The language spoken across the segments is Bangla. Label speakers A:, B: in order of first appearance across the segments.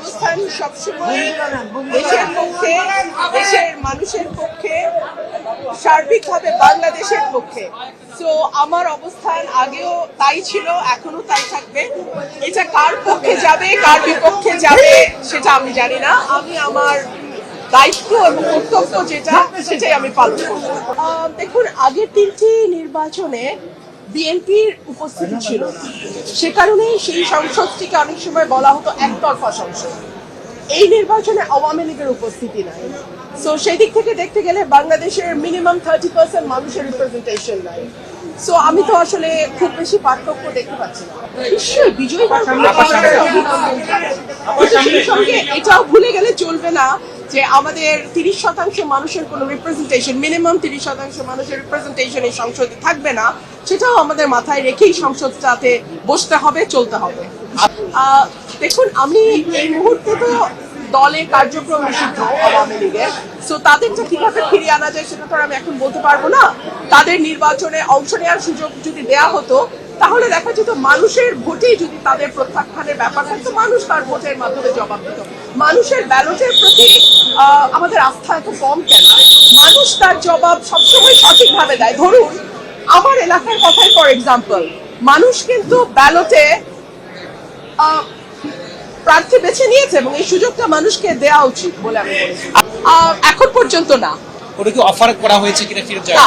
A: অবস্থান সবসময় দেশের পক্ষে, দেশের মানুষের পক্ষে, সার্বিকভাবে বাংলাদেশের পক্ষে। সো আমার অবস্থান আগেও তাই ছিল, এখনো তাই থাকবে। এটা কার পক্ষে যাবে, কার বিপক্ষে যাবে সেটা আমি জানি না। আমি আমার দায়িত্ব এবং কর্তব্য সেটাই আমি পালন করব। দেখুন, আগের 3টি নির্বাচনে বিএনপির উপস্থিতি ছিল না, সে কারণেই সেই সংসদটিকে অনেক সময় বলা হতো একতরফা সংসদ। এই নির্বাচনে আওয়ামী লীগের উপস্থিতি নাই। সো সেই দিক থেকে দেখতে গেলে বাংলাদেশের মিনিমাম 30% মানুষের রিপ্রেজেন্টেশন নাই। সো আমি তো আসলে খুব বেশি পার্থক্য দেখতে পাচ্ছি না। নিশ্চয়ই বিজয়ী সেই সঙ্গে এটাও ভুলে গেলে চলবে না যে আমাদের 30% মানুষের কোনো রিপ্রেজেন্টেশন, মিনিমাম 30% মানুষের রিপ্রেজেন্টেশন এই সংসদে থাকবে না, সেটাও আমাদের মাথায় রেখেই সংসদটাতে বসতে হবে, চলতে হবে। দেখুন, আমি এই মুহূর্তে তো দলের কার্যক্রম নিষিদ্ধ আওয়ামী লীগের, সো তাদেরটা কিভাবে ফিরিয়ে আনা যায় সেটা তো আমি এখন বলতে পারবো না। তাদের নির্বাচনে অংশ নেওয়ার সুযোগ যদি দেয়া হতো তাহলে দেখা যেত মানুষের ভোটেই যদি তাদের প্রত্যাখ্যানের ব্যাপার থাকতো, মানুষ তার ভোটের মাধ্যমে জবাব দিত। মানুষের ব্যালটের প্রতি আমাদের আস্থা এত কম কেন? মানুষ তার জবাব সবসময় সঠিকভাবে দেয়। ধরুন আমার এলাকার কথাই ফর এক্সাম্পল, মানুষ কিন্তু ব্যালটে প্রার্থী বেছে নিয়েছে এবং এই সুযোগটা মানুষকে দেওয়া উচিত বলে আমি মনে করি। এখন পর্যন্ত না।
B: ওটা কি অফার করা হয়েছে কিনা ফিরে যায়?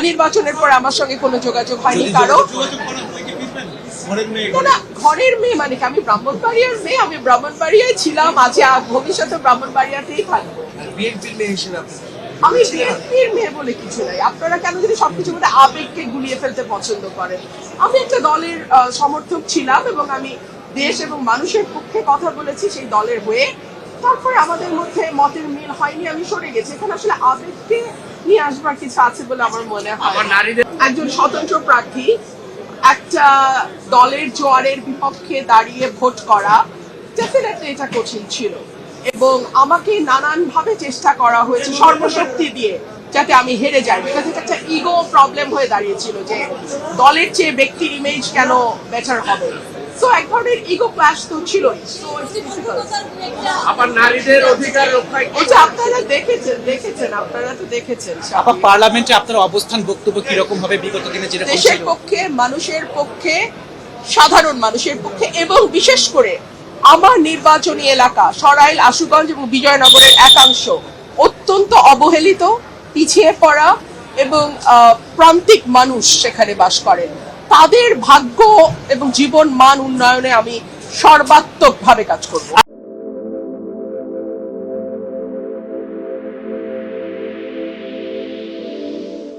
A: নির্বাচনের পর আমার সঙ্গে কোনো যোগাযোগ হয়নি কারো। না, ঘরের মেয়ে মানে কি? আমি ব্রাহ্মণবাড়িয়ার মেয়ে, আমি ব্রাহ্মণবাড়িয়ায় ছিলাম, আজ ভবিষ্যতে ব্রাহ্মণবাড়িয়াতেই থাকবো। আমি বিএনপির মেয়ে বলে কিছু নাই। আপনারা কেন যদি সবকিছু মধ্যে আবেগকে গুলিয়ে ফেলতে পছন্দ করেন? আমি একটা দলের সমর্থক ছিলাম এবং আমি দেশ এবং মানুষের পক্ষে কথা বলেছি সেই দলের হয়ে। তারপরে আমাদের মধ্যে মতের মিল হয়নি, আমি সরে গেছি। এখানে আসলে আবেগকে নিয়ে আসবার কিছু আছে বলে আমার মনে হয়। একজন স্বতন্ত্র প্রার্থী একটা দলের জোয়ারের বিপক্ষে দাঁড়িয়ে ভোট করা ডেফিনেটলি এটা কঠিন ছিল এবং আমাকে নানান ভাবে চেষ্টা করা হয়েছে সর্বশক্তি দিয়ে যাতে আমি হেরে যাই, বিকজ এটা একটা ইগো প্রবলেম হয়ে দাঁড়িয়েছিল যে দলের চেয়ে ব্যক্তির ইমেজ কেন বেটার হবে। সো এক ধরনের ইগো ক্ল্যাশ তো ছিলই। সো
C: আবার নারীদের অধিকার রক্ষায়
A: এটা আপনারা দেখেছেন আপনারা তো দেখেছেন।
B: আবার পার্লামেন্টে আপনার অবস্থান বক্তব্য কি রকম হবে বিগত দিনে যেরকম ছিল?
A: দেশের পক্ষে, মানুষের পক্ষে, সাধারণ মানুষের পক্ষে এবং বিশেষ করে আমার নির্বাচনী এলাকা সরাইল, আশুগঞ্জ এবং বিজয়নগরের একাংশ অত্যন্ত অবহেলিত, পিছিয়ে পড়া এবং প্রান্তিক মানুষ সেখানে বাস করেন। তাদের ভাগ্য এবং জীবন মান উন্নয়নে আমি সর্বাত্মকভাবে কাজ করব।